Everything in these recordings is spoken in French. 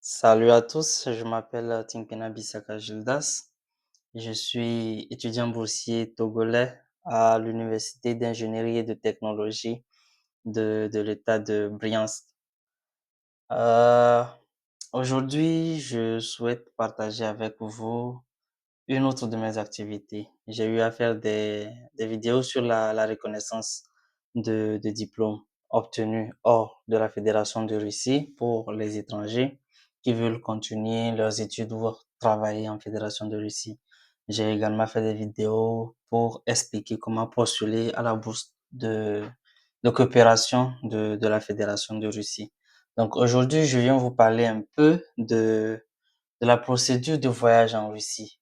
Salut à tous, je m'appelle Tinkena Bissaka Gildas. Je suis étudiant boursier togolais à l'Université d'ingénierie et de technologie de l'État de Briansk. Euh, Aujourd'hui, je souhaite partager avec vous une autre de mes activités. J'ai eu à faire des vidéos sur la reconnaissance de diplômes obtenus hors de la Fédération de Russie pour les étrangers qui veulent continuer leurs études ou travailler en Fédération de Russie. J'ai également fait des vidéos pour expliquer comment postuler à la bourse de coopération de la Fédération de Russie. Donc aujourd'hui, je viens vous parler un peu de la procédure de voyage en Russie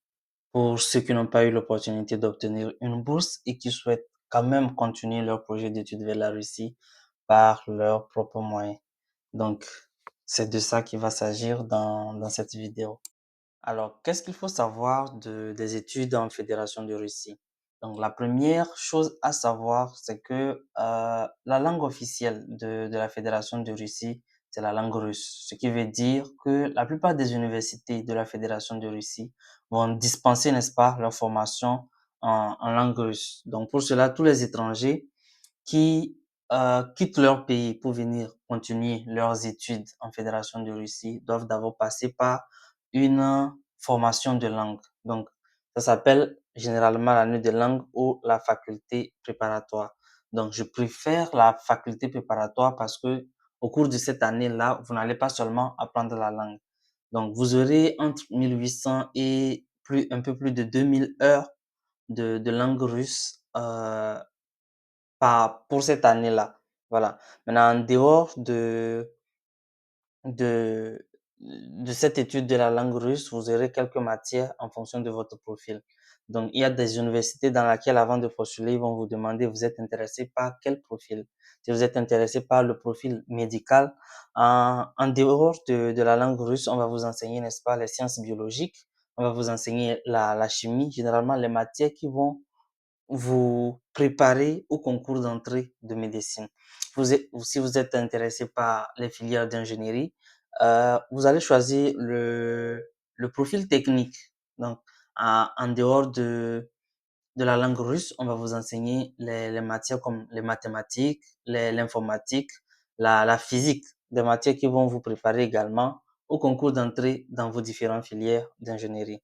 pour ceux qui n'ont pas eu l'opportunité d'obtenir une bourse et qui souhaitent quand même continuer leur projet d'études vers la Russie par leurs propres moyens. Donc, c'est de ça qu'il va s'agir dans cette vidéo. Alors, qu'est-ce qu'il faut savoir des études en Fédération de Russie? Donc, la première chose à savoir, c'est que la langue officielle de la Fédération de Russie, c'est la langue russe. Ce qui veut dire que la plupart des universités de la Fédération de Russie vont dispenser, n'est-ce pas, leur formation en langue russe. Donc, pour cela, tous les étrangers qui quittent leur pays pour venir continuer leurs études en Fédération de Russie doivent d'abord passer par une formation de langue. Donc, ça s'appelle généralement l'année de langue ou la faculté préparatoire. Donc, je préfère la faculté préparatoire parce que au cours de cette année-là, vous n'allez pas seulement apprendre la langue. Donc, vous aurez entre 1800 et un peu plus de 2000 heures de langue russe pour cette année-là. Voilà. Maintenant, en dehors de, de cette étude de la langue russe, vous aurez quelques matières en fonction de votre profil. Donc, il y a des universités dans lesquelles, avant de postuler, ils vont vous demander, vous êtes intéressé par quel profil? Si vous êtes intéressé par le profil médical, en dehors de la langue russe, on va vous enseigner, n'est-ce pas, les sciences biologiques, on va vous enseigner la chimie, généralement les matières qui vont vous préparez au concours d'entrée de médecine. Si vous êtes intéressé par les filières d'ingénierie, vous allez choisir le profil technique. Donc, en dehors de la langue russe, on va vous enseigner les matières comme les mathématiques, l'informatique, la physique, des matières qui vont vous préparer également au concours d'entrée dans vos différentes filières d'ingénierie.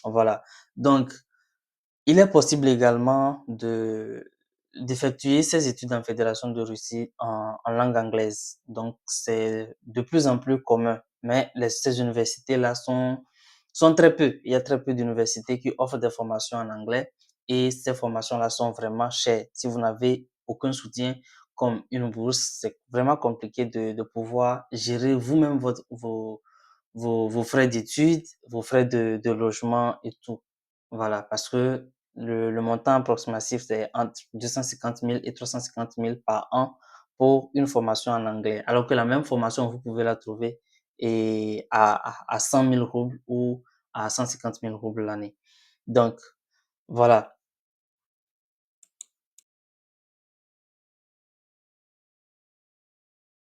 Voilà. Donc, il est possible également d'effectuer ses études en Fédération de Russie en langue anglaise. Donc, c'est de plus en plus commun. Mais ces universités-là sont très peu. Il y a très peu d'universités qui offrent des formations en anglais et ces formations-là sont vraiment chères. Si vous n'avez aucun soutien comme une bourse, c'est vraiment compliqué de pouvoir gérer vous-même vos frais d'études, vos frais de logement et tout. Voilà, parce que le montant approximatif, c'est entre 250 000 et 350 000 par an pour une formation en anglais. Alors que la même formation, vous pouvez la trouver à 100 000 roubles ou à 150 000 roubles l'année. Donc, voilà.